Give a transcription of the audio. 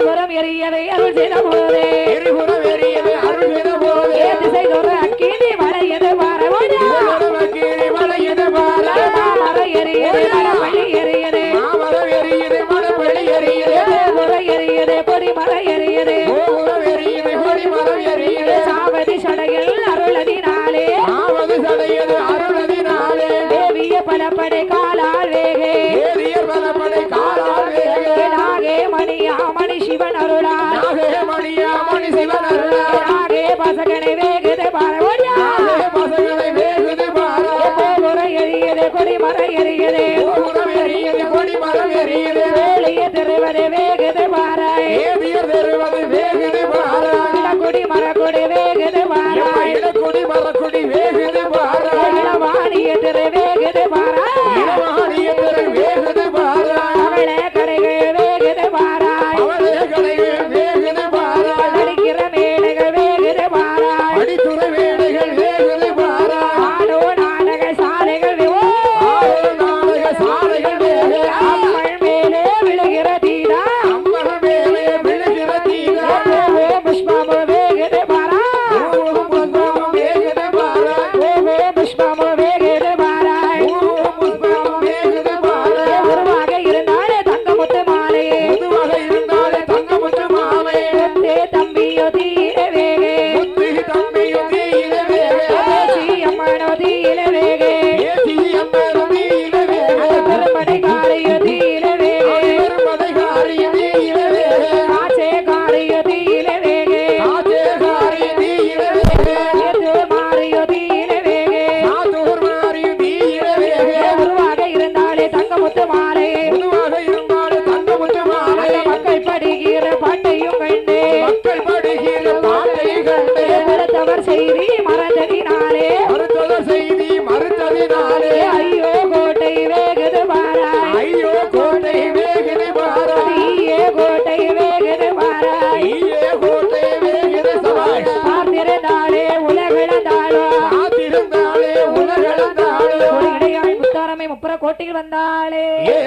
எரிபுறம் எரியவே அருள் செய்த போதே எரிபுறம் எரியவே அருள் செய்த போதே திசை தோற அக்கினி வளையது பாரவோட அக்கினி வளையது பார மர எரியது மரப்பள்ளி எரியது மாமரம் எரியது மரப்பள்ளி எரியது கோபுரம் எரியது கொடி மரம் எரியது கோபுரம் எரியது கொடி மரம் எரியது சாவதி சடையில் அருளதினாலே சாவது சடையது அருளதினாலே தேவிய பலப்படை காலால் வேகே தேவியர் பலப்படை காலால் வேகே நாகே மணியா மணி சிவன் அருளால் நாகே மணியா மணி சிவன் அருளால் நாகே பசகனை வேகுது பாரவோடியா நாகே பசங்களை வேகுது பார கோபுரம் எரியது கொடி மரம் எரியது கோபுரம் எரியது கொடி மரம் எரியது வேலிய திருவது வேகுது பாராய் தேவியர் தெருவது வேகுது பார கொடி மரக்கொடி வேகுது பாராய் இடக்குடி மரக்குடி வேகுது பார இளவாணிய திரு வேகுது பாராய் இளவாணிய தெரு வேகுது பார அவளே கடைகள் வேகுது பாராய் அவளே கடைகள் வேகுது பார அடிக்கிற மேடைகள் வேகுது பாராய் அடித்துற வேடைகள் வேகுது பார ஆடோ நாடக சாலைகள் நாடக சாலைகள் வேகு அம்மள் மேலே விழுகிற தீடா அம்மன் மேலே விழுகிற தீரா புஷ்பமோ வேகுது பாராய் புஷ்பம் வேகுது பார புஷ்பமோ வேகுது பாராய் புஷ்பம் வேகுது பார உருவாக இருந்தாலே தங்கமுத்து மாலையே பொதுவாக இருந்தாலே தங்கமுத்து மாலை முத்தே தம்பியோ தீர வேகே முத்தி தம்பியும் தீயில வேக தேசி அம்மனோ தீர வேகே ஏசி அம்மன் தீயில வேக பெருமடை காரையோ தீர வேகே பெருமதைகாரிய தீயில வேக ஆச்சே காரையோ தீர வேகே ஆச்சேகாரிய தீயில வேக ஏது மாறியோ தீர வேகே ஆத்தூர் மாரியும் தீயில வேக உருவாக இருந்தாலே தங்கமுத்து மாலையே பொதுவாக இருந்தாலே தங்கமுத்து மாலை மக்கள் படிக்கிற பாட்டையும் கண்டு மக்கள் படுகிற பாட்டை கண்டு மறுத்தவர் செய்தி மறந்ததினாலே மறுத்தத செய்தி மறுத்ததினாலே ஐயோ கோட்டை வேகுது பாராய் ஐயோ கோட்டை வேகுது பாரா ஐயே கோட்டை வேகுது பாராய் ஐயே கோட்டை வேகுது சபாஷ் பார்த்திருந்தாலே உலகிழந்தாளோ காத்திருந்தாலே உலகளந்தாளோ ஒரு இடையாள் முத்தாரமை முப்புற கோட்டையில் வந்தாளே ஏ